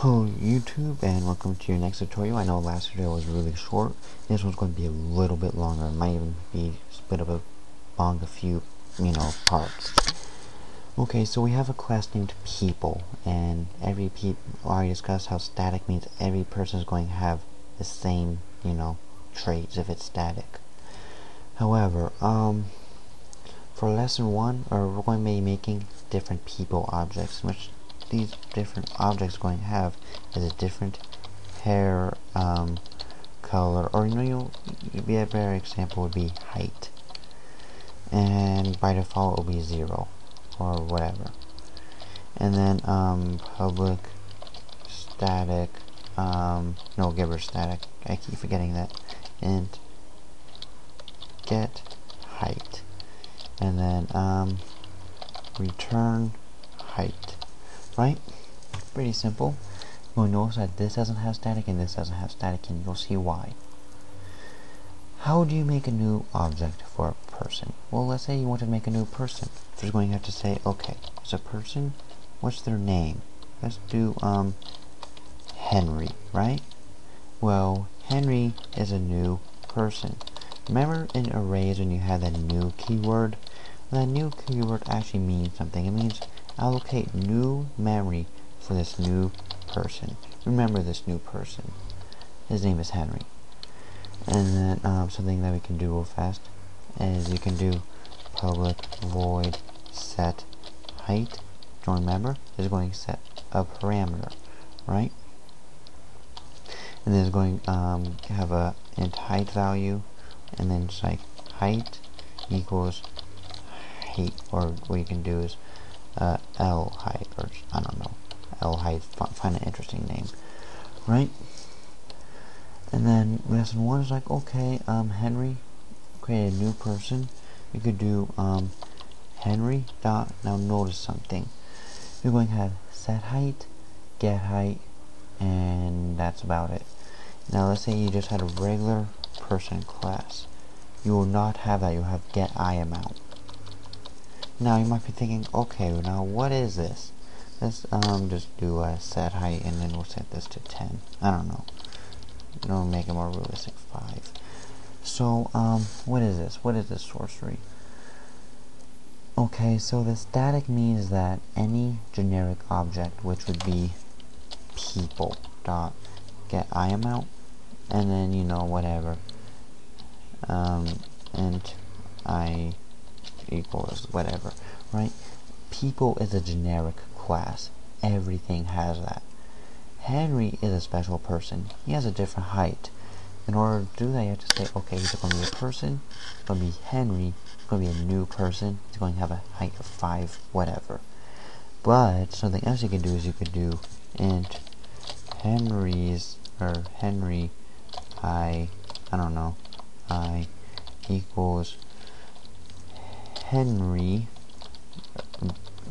Hello YouTube, and welcome to your next tutorial. I know last video was really short. This one's going to be a little bit longer. It might even be split up among a few, parts. Okay, so we have a class named people, and I already discussed how static means every person is going to have the same, traits if it's static. However, for lesson 1, we're going to be making different people objects, which these different objects are going to have is a different hair color, or be a better example would be height, and by default it will be 0 or whatever. And then public static, no, get rid of static, I keep forgetting that, and get height, and then return height. Right? Pretty simple. You'll notice that this doesn't have static and this doesn't have static, and you'll see why. How do you make a new object for a person? Well, let's say you want to make a new person. You're going to have to say, okay, it's a person, what's their name? Let's do Henry, right? Well, Henry is a new person. Remember in arrays when you had that new keyword? Well, that new keyword actually means something. It means allocate new memory for this new person. Remember this new person. His name is Henry. And then something that we can do real fast is you can do public void set height. Don't remember, is going to set a parameter, right? And then it's going to have a int height value, and then it's like height equals height, or what you can do is L height, or I don't know, L height, find an interesting name, right? And then lesson 1 is like, okay, Henry, create a new person. You could do Henry dot, now notice something. You're going to have set height, get height, and that's about it. Now let's say you just had a regular person class. You will not have that, you'll have get IAmount. Now you might be thinking, okay, now what is this? Let's just do a set height, and then we'll set this to 10. I don't know. We'll make it more realistic, 5. So what is this? What is this sorcery? Okay, so the static means that any generic object, which would be people dot get IAmount, and then whatever, int I equals whatever, right? People is a generic class. Everything has that. Henry is a special person. He has a different height. In order to do that, you have to say, okay, he's going to be a person, it's going to be Henry, it's going to be a new person, he's going to have a height of 5, whatever. But something else you could do is you could do int Henry's, or Henry I don't know, I equals Henry,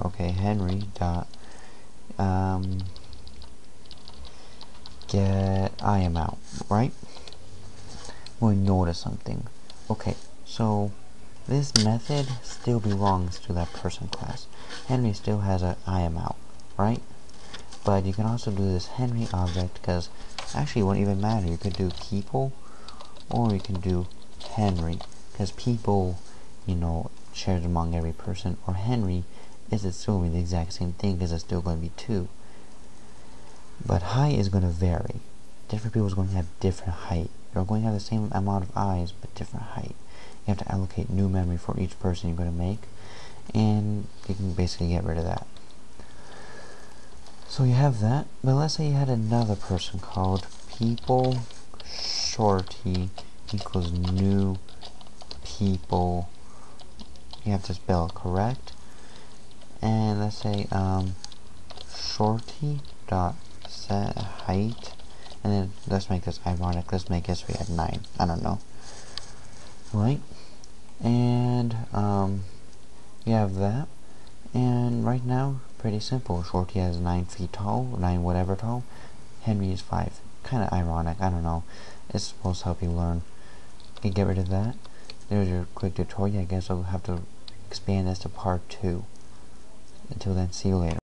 okay, Henry dot get IAmount, right? We'll notice something. Okay, so this method still belongs to that person class. Henry still has an IAmount, right? But you can also do this Henry object, because actually it wouldn't even matter. You could do people, or you can do Henry, because people, shared among every person, or Henry is still the exact same thing, because it's still going to be 2. But height is going to vary. Different people are going to have different height. They're going to have the same amount of eyes, but different height. You have to allocate new memory for each person you're going to make, and you can basically get rid of that. So you have that, but let's say you had another person called people shorty equals new people. You have to spell it correct, and let's say shorty dot set height, and then let's make this ironic. Let's make history at 9. I don't know, right? And you have that, and right now pretty simple. Shorty is 9 feet tall, 9 whatever tall. Henry is 5. Kind of ironic. I don't know. It's supposed to help you learn. You can get rid of that. There's your quick tutorial. I guess I'll have to expand this to part 2. Until then, see you later.